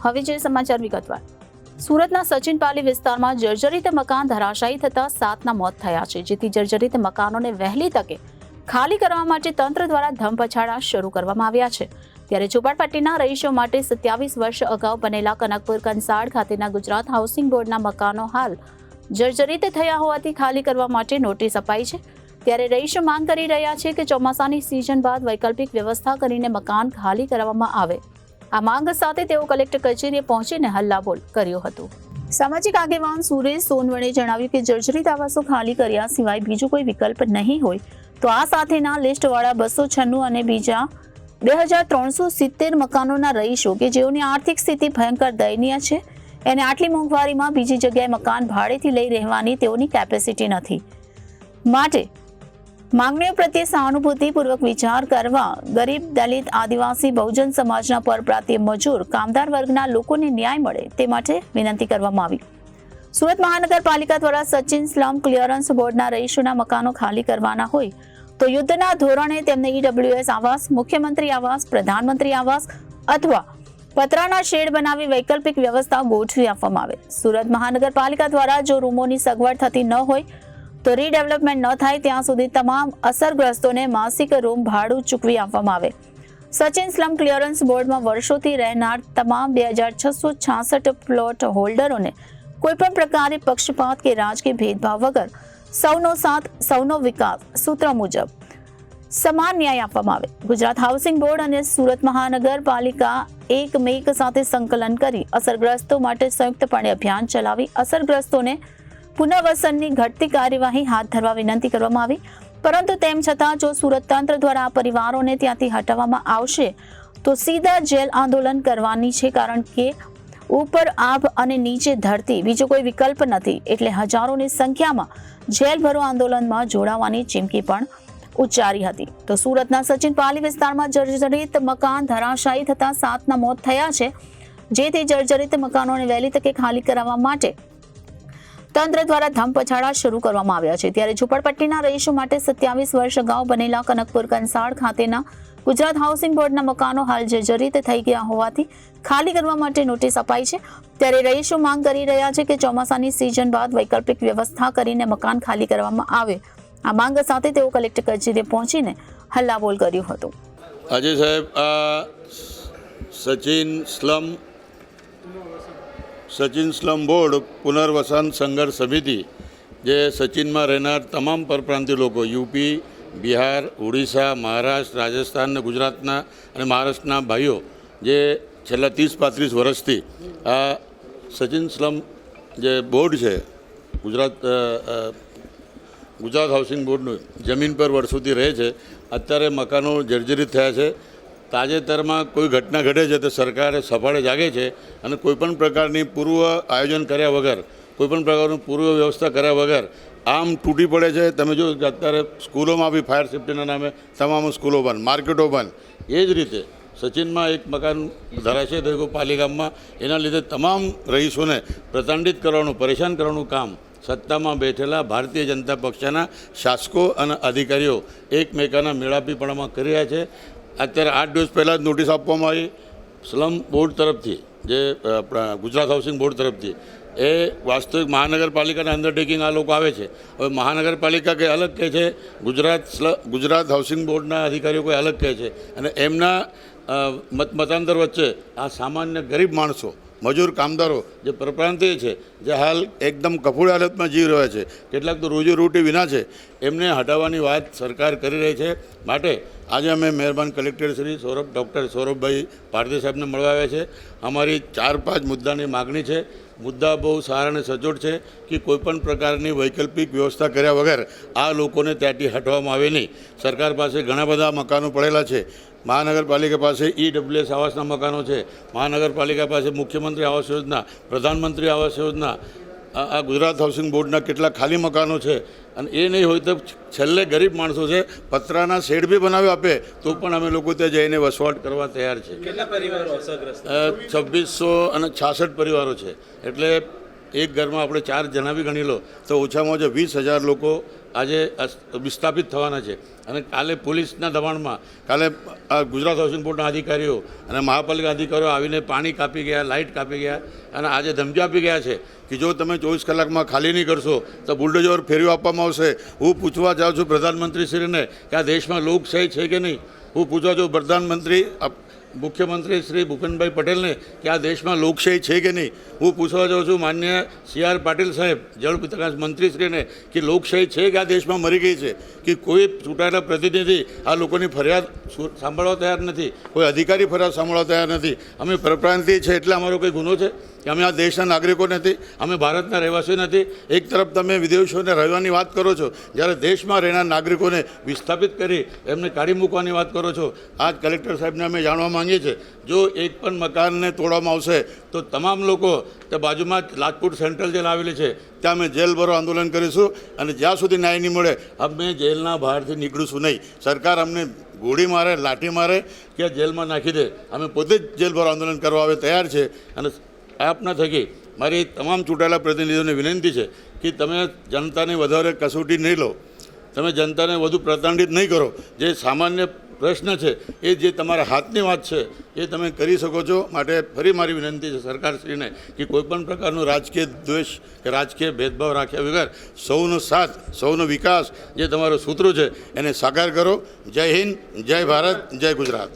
હવે જે સમાચાર વિગતવાર. સુરતના સચિન પાલી વિસ્તારમાં જર્જરિત મકાન ધરાશાયી થતા 7ના મોત થયા છે, જેથી જર્જરિત મકાનોને વહેલી તકે ખાલી કરવા માટે તંત્ર દ્વારા ધમપછાડા શરૂ કરવામાં આવ્યા છે. ત્યારે ઝુંપડપટ્ટીના રહીશો માટે 27 વર્ષ અગાઉ બનેલા કનકપુર કંસાળ ખાતેના ગુજરાત હાઉસિંગ બોર્ડના મકાનો હાલ જર્જરિત થયા હોવાથી ખાલી કરવા માટે નોટિસ અપાઈ છે. ત્યારે રહીશો માંગ કરી રહ્યા છે કે ચોમાસાની સિઝન બાદ વૈકલ્પિક વ્યવસ્થા કરીને મકાન ખાલી કરવામાં આવે. આ માંગ સાથે તેઓ કલેક્ટર કચેરીએ પહોંચીને હલ્લાબોલ કર્યો હતો. સામાજિક આગેવાન સુરેશ સોનવણે જણાવ્યું કે જર્જરિત આવાસો ખાલી કર્યા સિવાય બીજો કોઈ વિકલ્પ નહીં હોય તો આ સાથેના લિસ્ટવાળા 296 અને બીજા 2370 મકાનોના રહીશો કે જેઓની આર્થિક સ્થિતિ ભયંકર દયનીય છે અને આટલી મોંઘવારીમાં બીજી જગ્યાએ મકાન ભાડેથી લઈ રહેવાની તેઓની કેપેસિટી નથી. માટે માંગણીઓ પ્રત્યે સહાનુભૂતિપૂર્વક વિચાર કરવા ગરીબ, દલિત, આદિવાસી, બહુજન સમાજના પરપ્રાંતીય મજૂર, કામદાર વર્ગના લોકોને ન્યાય મળે તે માટે વિનંતી કરવામાં આવી. સુરત મહાનગરપાલિકા દ્વારા સચિન સ્લમ ક્લિયરન્સ બોર્ડના રહીશોના મકાનો ખાલી કરવાના હોય તો યુદ્ધના ધોરણે તેમને ઈડબ્લ્યુએસ આવાસ, મુખ્યમંત્રી આવાસ, પ્રધાનમંત્રી આવાસ અથવા પતરાના શેડ બનાવી વૈકલ્પિક વ્યવસ્થા ગોઠવી આપવામાં આવે. સુરત મહાનગરપાલિકા દ્વારા જો રૂમોની સગવડ થતી ન હોય તો રીડેવલપમેન્ટ ન થાય ત્યાં સુધી તમામ અસરગ્રસ્તોને માસિક રૂમ ભાડું ચૂકવી આપવામાં આવે. સચિન સ્લમ ક્લિયરન્સ બોર્ડમાં વર્ષોથી રહેનાર તમામ 2666 પ્લોટ હોલ્ડરોને કોઈપણ પ્રકારે પક્ષપાત કે રાજકીય ભેદભાવ વગર સૌનો સાથ, સૌનો વિકાસ સૂત્ર મુજબ સમાન ન્યાય આપવામાં આવે. ગુજરાત હાઉસિંગ બોર્ડ અને સુરત મહાનગરપાલિકા એકમેક સાથે સંકલન કરી અસરગ્રસ્તો માટે સંયુક્તપણે અભિયાન ચલાવી અસરગ્રસ્તોને પુનર્વસનની ઘટતી કાર્યવાહી હાથ ધરવા વિનંતી કરવામાં આવી. પરંતુ તેમ છતાં જો સુરત તંત્ર દ્વારા આ પરિવારોને ત્યાંથી હટાવવામાં આવશે તો સીધા જેલ આંદોલન કરવાની છે, કારણ કે ઉપર આભ અને નીચે ધરતી, બીજો કોઈ વિકલ્પ નથી. એટલે હજારોની સંખ્યામાં જેલ ભરો આંદોલનમાં જોડાવાની ચીમકી પણ ઉચ્ચારી હતી. તો સુરતના સચિન પાલી વિસ્તારમાં જર્જરિત મકાન ધરાશાયી થતા 7ના મોત થયા છે, જેથી જર્જરિત મકાનોને વહેલી તકે ખાલી કરાવવા માટે તંત્ર દ્વારા ધમપછાડા શરૂ કરવામાં આવ્યા છે. ત્યારે ઝુંપડપટ્ટીના રહીશો માટે 27 વર્ષ અગાઉ બનેલા કનકપુર કંસાળ ખાતેના ગુજરાત હાઉસિંગ બોર્ડના મકાનો હાલ જર્જરિત થઈ ગયા હોવાથી ખાલી કરવા માટે નોટિસ અપાઈ છે. ત્યારે રહીશો માંગ કરી રહ્યા છે કે ચોમાસાની સિઝન બાદ વૈકલ્પિક વ્યવસ્થા કરીને મકાન ખાલી કરવામાં આવે. આ માંગ સાથે તેઓ કલેક્ટર કચેરીએ પહોંચીને હલ્લાબોલ કર્યું હતું. આજે સાહેબ આ સચિન સ્લમ બોર્ડ પુનર્વસન સંઘર્ષ સમિતિ જે સચિનમાં રહેનાર તમામ પરપ્રાંતીય લોકો યુપી, બિહાર, ઓડિશા, મહારાષ્ટ્ર, રાજસ્થાન અને ગુજરાતના અને મહારાષ્ટ્રના ભાઈઓ જે છેલ્લા 30-35 વર્ષથી આ સચિન સ્લમ જે બોર્ડ છે ગુજરાત હાઉસિંગ બોર્ડનું જમીન પર વર્ષોથી રહે છે. અત્યારે મકાનો જર્જરિત થયા છે. તાજેતરમાં કોઈ ઘટના ઘટે છે તો સરકારે સફાળે જાગે છે અને કોઈપણ પ્રકારની પૂર્વ આયોજન કર્યા વગર, કોઈપણ પ્રકારનું પૂર્વ વ્યવસ્થા કર્યા વગર આમ તૂટી પડે છે. તમે જો અત્યારે સ્કૂલોમાં બી ફાયર સેફ્ટીના નામે તમામ સ્કૂલો બંધ, માર્કેટો બંધ. એ જ રીતે સચિનમાં એક મકાન ધરાશય થયું પાલીગામમાં. એના લીધે તમામ રહીશોને પ્રતાડિત કરવાનું, પરેશાન કરવાનું કામ સત્તામાં બેઠેલા ભારતીય જનતા પક્ષના શાસકો અને અધિકારીઓ એકમેકાના મેળાપીપણામાં કરી રહ્યા છે. અત્યારે 8 દિવસ પહેલાં જ નોટિસ આપવામાં આવી સ્લમ બોર્ડ તરફથી, જે ગુજરાત હાઉસિંગ બોર્ડ તરફથી. એ વાસ્તવિક મહાનગરપાલિકાના અંડરટેકિંગ આ લોકો આવે છે. હવે મહાનગરપાલિકા કંઈ અલગ કહે છે, ગુજરાત હાઉસિંગ બોર્ડના અધિકારીઓ કોઈ અલગ કહે છે, અને એમના મતાંતર વચ્ચે આ સામાન્ય ગરીબ માણસો, મજૂર, કામદારો જે પરપ્રાંતીય છે, જે હાલ એકદમ કફોડી હાલતમાં જીવી રહ્યા છે, કેટલાક તો રોજીરોટી વિના છે, એમને હટાવવાની વાત સરકાર કરી રહી છે. માટે આજે અમે મહેરબાન કલેક્ટર શ્રી ડૉક્ટર સૌરભભાઈ પારધી સાહેબને મળવા આવ્યા છે. અમારી 4-5 મુદ્દાની માગણી છે. મુદ્દા બહુ સારા અને સચોટ છે કે કોઈપણ પ્રકારની વૈકલ્પિક વ્યવસ્થા કર્યા વગર આ લોકોને ત્યાંથી હટવામાં આવે નહીં. સરકાર પાસે ઘણા બધા મકાનો પડેલા છે. મહાનગરપાલિકા પાસે ઈડબ્લ્યુએસ આવાસના મકાનો છે. મહાનગરપાલિકા પાસે મુખ્યમંત્રી આવાસ યોજના, પ્રધાનમંત્રી આવાસ યોજના, આ ગુજરાત હાઉસિંગ બોર્ડના કેટલા ખાલી મકાનો છે. અને એ નહીં હોય તો છેલ્લે ગરીબ માણસો છે, પતરાના શેડ બી બનાવી આપે તો પણ અમે લોકો ત્યાં જઈને વસવાટ કરવા તૈયાર છે. કેટલા પરિવારો અસરગ્રસ્ત? 2666 પરિવારો છે. એટલે એક ઘરમાં આપણે 4 જણા બી ગણી લો તો ઓછામાં ઓછા 20,000 લોકો આજે વિસ્થાપિત થવાના છે. અને કાલે પોલીસના દબાણમાં કાલે ગુજરાત હાઉસિંગ બોર્ડના અધિકારીઓ અને મહાપાલિકા અધિકારીઓ આવીને પાણી કાપી ગયા, લાઇટ કાપી ગયા અને આજે ધમકી આપી ગયા છે કે જો તમે 24 કલાકમાં ખાલી નહીં કરશો તો બુલડોઝર ફેરવી આપવામાં આવશે. હું પૂછવા જાઉં છું પ્રધાનમંત્રીશ્રીને કે આ દેશમાં લોકશાહી છે કે નહીં. હું પૂછવા જાઉં પ્રધાનમંત્રી મુખ્યમંત્રી શ્રી ભૂપેન્દ્રભાઈ પટેલને કે આ દેશમાં લોકશાહી છે કે નહીં. હું પૂછવા જાઉં છું માન્ય CR પાટીલ સાહેબ જળ વિકાસ મંત્રીશ્રીને કે લોકશાહી છે કે આ દેશમાં મરી ગઈ છે, કે કોઈ ચૂંટાયેલા પ્રતિનિધિ આ લોકોની ફરિયાદ સાંભળવા તૈયાર નથી, કોઈ અધિકારી ફરિયાદ સાંભળવા તૈયાર નથી. અમે પરપ્રાંતીય છે એટલે અમારો કોઈ ગુનો છે કે અમે આ દેશના નાગરિકો નથી, અમે ભારતના રહેવાસી નથી. એક તરફ તમે વિદેશોને રહેવાની વાત કરો છો, જ્યારે દેશમાં રહેનાર નાગરિકોને વિસ્થાપિત કરી એમને કાઢી મૂકવાની વાત કરો છો. આજ કલેક્ટર સાહેબને અમે જાણવા માંગીએ છીએ જો એક પણ મકાનને તોડવામાં આવશે તો તમામ લોકો તે બાજુમાં જ લાજપુર સેન્ટ્રલ જેલ આવેલી છે ત્યાં અમે જેલ ભરો આંદોલન કરીશું. અને જ્યાં સુધી ન્યાય નહીં મળે અમે જેલના બહારથી નીકળીશું નહીં. સરકાર અમને ગોળી મારે, લાઠી મારે કે જેલમાં નાખી દે, અમે પોતે જ જેલ ભરો આંદોલન કરવા આવે તૈયાર છે. અને આપના થકી મારી તમામ ચૂંટાયેલા પ્રતિનિધિઓને વિનંતી છે કે તમે જનતાને વધારે કસોટી નહીં લો, તમે જનતાને વધુ પ્રતાડિત નહીં કરો. જે સામાન્ય પ્રશ્ન છે એ જે તમારા હાથની વાત છે એ તમે કરી શકો છો. માટે ફરી મારી વિનંતી છે સરકારશ્રીને કે કોઈપણ પ્રકારનું રાજકીય દ્વેષ કે રાજકીય ભેદભાવ રાખ્યા વગર સૌનો સાથ, સૌનો વિકાસ જે તમારો સૂત્રો છે એને સાકાર કરો. જય હિન્દ, જય ભારત, જય ગુજરાત.